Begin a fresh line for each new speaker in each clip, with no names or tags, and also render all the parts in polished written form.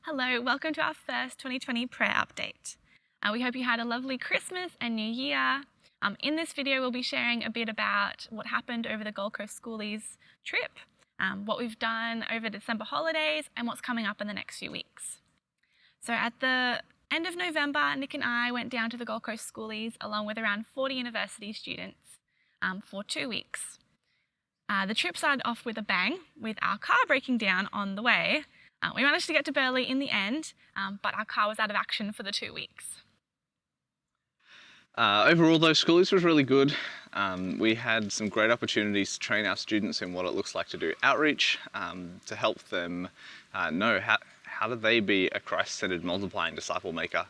Hello, welcome to our first 2020 prayer update. We hope you had a lovely Christmas and New Year. In this video, we'll be sharing a bit about what happened over the Gold Coast Schoolies trip, what we've done over December holidays, and what's coming up in the next few weeks. So at the end of November, Nick and I went down to the Gold Coast Schoolies along with around 40 university students for 2 weeks. The trip started off with a bang, with our car breaking down on the way. We managed to get to Burleigh in the end, but our car was out of action for the 2 weeks.
Overall, though, Schoolies was really good. We had some great opportunities to train our students in what it looks like to do outreach, to help them know how do they be a Christ-centered multiplying disciple maker.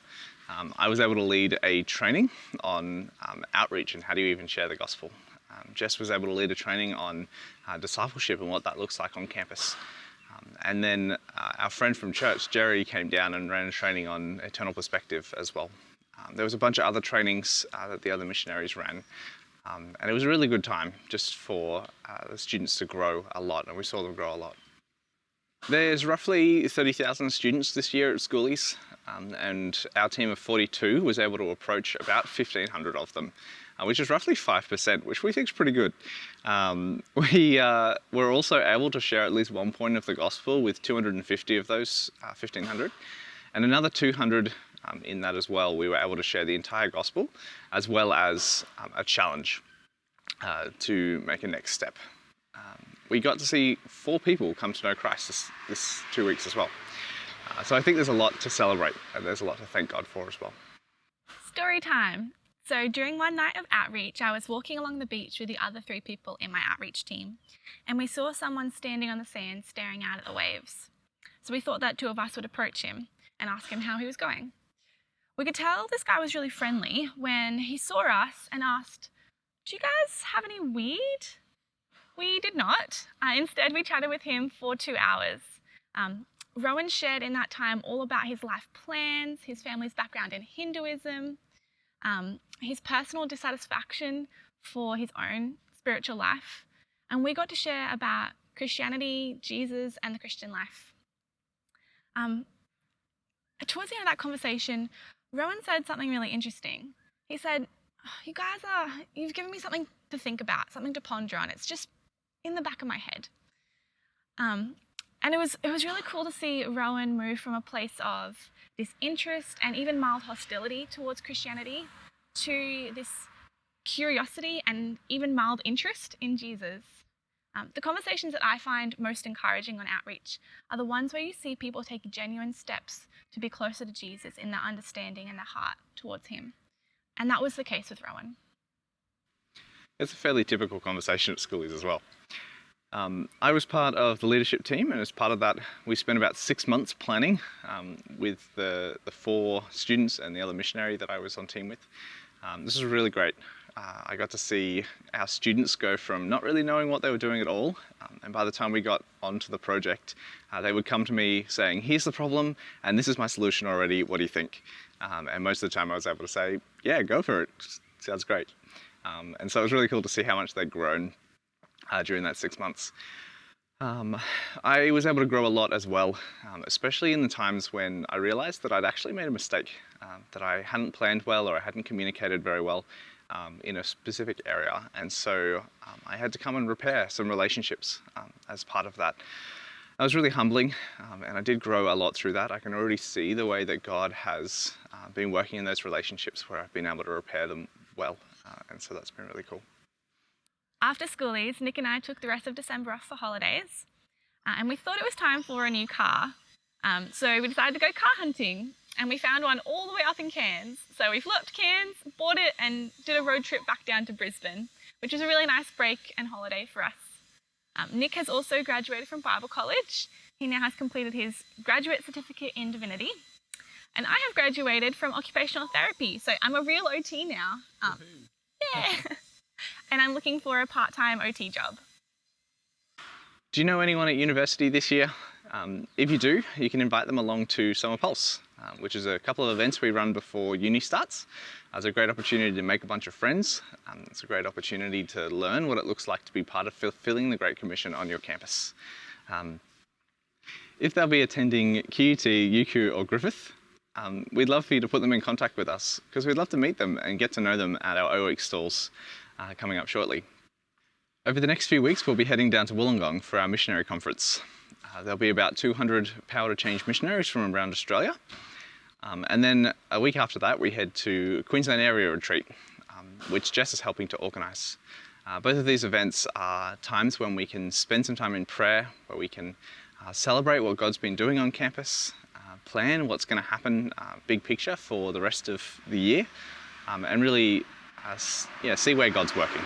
I was able to lead a training on outreach and how do you even share the gospel. Jess was able to lead a training on discipleship and what that looks like on campus. And then our friend from church, Jerry, came down and ran a training on eternal perspective as well. There was a bunch of other trainings that the other missionaries ran. And it was a really good time just for the students to grow a lot, and we saw them grow a lot. There's roughly 30,000 students this year at Schoolies, and our team of 42 was able to approach about 1,500 of them, which is roughly 5%, which we think is pretty good. We were also able to share at least one point of the gospel with 250 of those 1,500, and another 200 in that as well. We were able to share the entire gospel, as well as a challenge to make a next step. We got to see 4 people come to know Christ this 2 weeks as well. So I think there's a lot to celebrate, and there's a lot to thank God for as well.
Story time. So during one night of outreach, I was walking along the beach with the other 3 people in my outreach team, and we saw someone standing on the sand staring out at the waves. So we thought that 2 of us would approach him and ask him how he was going. We could tell this guy was really friendly when he saw us and asked, "Do you guys have any weed?" We did not. Instead, we chatted with him for 2 hours. Rowan shared in that time all about his life plans, his family's background in Hinduism, his personal dissatisfaction for his own spiritual life, and we got to share about Christianity, Jesus, and the Christian life. Towards the end of that conversation, Rowan said something really interesting. He said, you've given me something to think about, something to ponder on. It's just in the back of my head. And it was really cool to see Rowan move from a place of this interest and even mild hostility towards Christianity to this curiosity and even mild interest in Jesus. The conversations that I find most encouraging on outreach are the ones where you see people take genuine steps to be closer to Jesus in their understanding and their heart towards him. And that was the case with Rowan.
It's a fairly typical conversation at Schoolies as well. I was part of the leadership team, and as part of that, we spent about 6 months planning with the 4 students and the other missionary that I was on team with. This was really great. I got to see our students go from not really knowing what they were doing at all, and by the time we got onto the project, they would come to me saying, "Here's the problem, and this is my solution already, what do you think?" And most of the time I was able to say, "Yeah, go for it, sounds great." And so it was really cool to see how much they'd grown during that 6 months. I was able to grow a lot as well, especially in the times when I realized that I'd actually made a mistake, that I hadn't planned well or I hadn't communicated very well in a specific area. And so I had to come and repair some relationships as part of that. That was really humbling, and I did grow a lot through that. I can already see the way that God has been working in those relationships where I've been able to repair them well, and so that's been really cool.
After Schoolies, Nick and I took the rest of December off for holidays, and we thought it was time for a new car. So we decided to go car hunting, and we found one all the way up in Cairns. So we flew up to Cairns, bought it, and did a road trip back down to Brisbane, which was a really nice break and holiday for us. Nick has also graduated from Bible College. He now has completed his graduate certificate in divinity. And I have graduated from occupational therapy, so I'm a real OT now. Yeah. And I'm looking for a part-time OT job.
Do you know anyone at university this year? If you do, you can invite them along to Summer Pulse, which is a couple of events we run before uni starts. It's a great opportunity to make a bunch of friends. It's a great opportunity to learn what it looks like to be part of fulfilling the Great Commission on your campus. If they'll be attending QUT, UQ or Griffith, we'd love for you to put them in contact with us because we'd love to meet them and get to know them at our O-Week stalls coming up shortly. Over the next few weeks, we'll be heading down to Wollongong for our missionary conference. There'll be about 200 Power to Change missionaries from around Australia. And then a week after that, we head to Queensland Area Retreat, which Jess is helping to organise. Both of these events are times when we can spend some time in prayer, where we can celebrate what God's been doing on campus, plan what's going to happen, big picture for the rest of the year, and really see where God's working.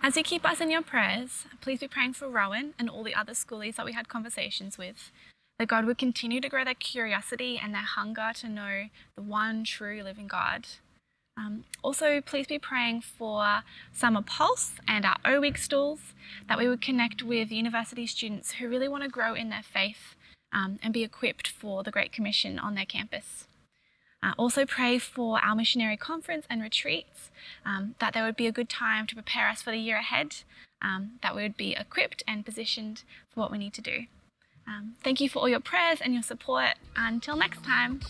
As you keep us in your prayers, please be praying for Rowan and all the other schoolies that we had conversations with, that God would continue to grow their curiosity and their hunger to know the one true living God. Also, please be praying for Summer Pulse and our O-Week stalls, that we would connect with university students who really want to grow in their faith and be equipped for the Great Commission on their campus. Also pray for our missionary conference and retreats, that there would be a good time to prepare us for the year ahead, that we would be equipped and positioned for what we need to do. Thank you for all your prayers and your support. Until next time.